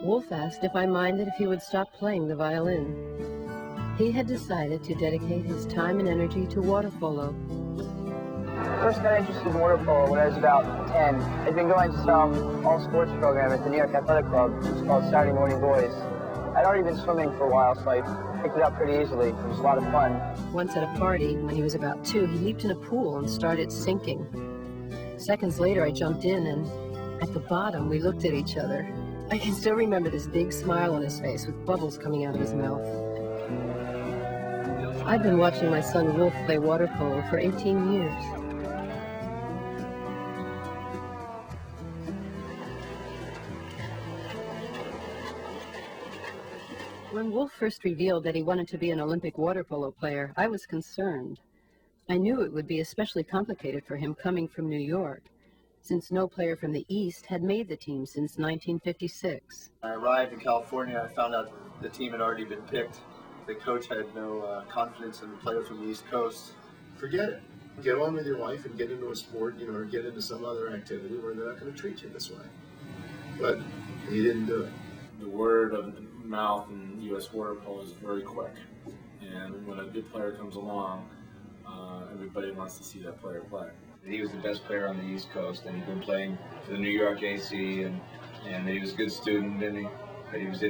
Wolf asked if I minded if he would stop playing the violin. He had decided to dedicate his time and energy to water polo. First got interested in water polo when I was about 10. I'd been going to some all-sports program at the New York Athletic Club. It was called Saturday Morning Boys. I'd already been swimming for a while, so I picked it up pretty easily. It was a lot of fun. Once at a party, when he was about 2, he leaped in a pool and started sinking. Seconds later, I jumped in, and at the bottom, we looked at each other. I can still remember this big smile on his face with bubbles coming out of his mouth. I've been watching my son Wolf play water polo for 18 years. When Wolf first revealed that he wanted to be an Olympic water polo player, I was concerned. I knew it would be especially complicated for him coming from New York, since no player from the East had made the team since 1956. When I arrived in California, I found out the team had already been picked. The coach had no confidence in the player from the East Coast. Forget it. Get on with your life and get into a sport, or get into some other activity where they're not going to treat you this way. But he didn't do it. The word of mouth in U.S. water polo is very quick, and when a good player comes along, everybody wants to see that player play. He was the best player on the East Coast, and he'd been playing for the New York AC, and he was a good student, and he was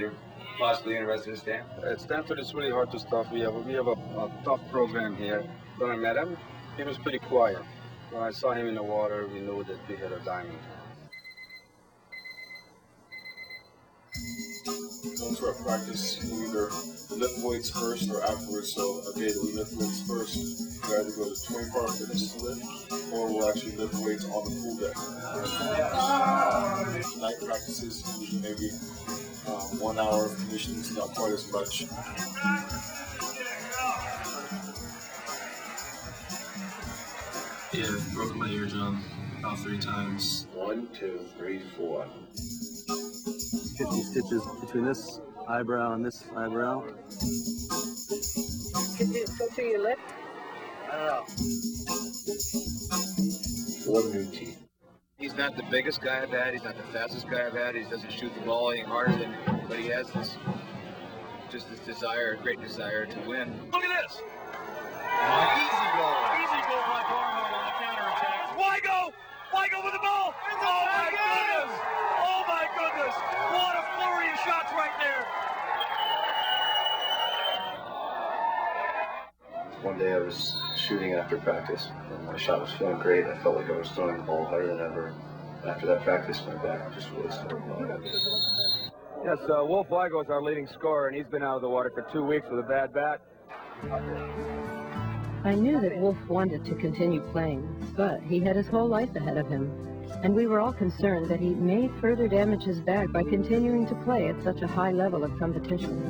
possibly interested in Stanford. At Stanford, it's really hard to stop. We have a tough program here. When I met him, he was pretty quiet. When I saw him in the water, we knew that we had a diamond. Once we're at practice, we either lift weights first or afterwards. So a day that we lift weights first, we either go to 24 minutes to lift, or we'll actually lift weights on the pool deck. Night practices, usually maybe 1 hour of conditioning, is not quite as much. Yeah, broken my eardrum about 3 times. 1, 2, 3, 4. 50 stitches between this eyebrow and this eyebrow. Could you go through your lip? I don't know. 4 new teeth. He's not the biggest guy I've had. He's not the fastest guy I've had. He doesn't shoot the ball any harder than, but he has this desire, great desire to win. Look at this. Easy goal. Easy goal by Barnwell on the counterattack. Why go? Why go with the ball? Oh my goodness. Oh my goodness. What a flurry of shots right there. One day I was shooting after practice, and my shot was feeling great. I felt like I was throwing the ball harder than ever. After that practice, my back just really started blowing up. Yes, Wolf Weigo is our leading scorer, and he's been out of the water for 2 weeks with a bad back. I knew that Wolf wanted to continue playing, but he had his whole life ahead of him, and we were all concerned that he may further damage his back by continuing to play at such a high level of competition.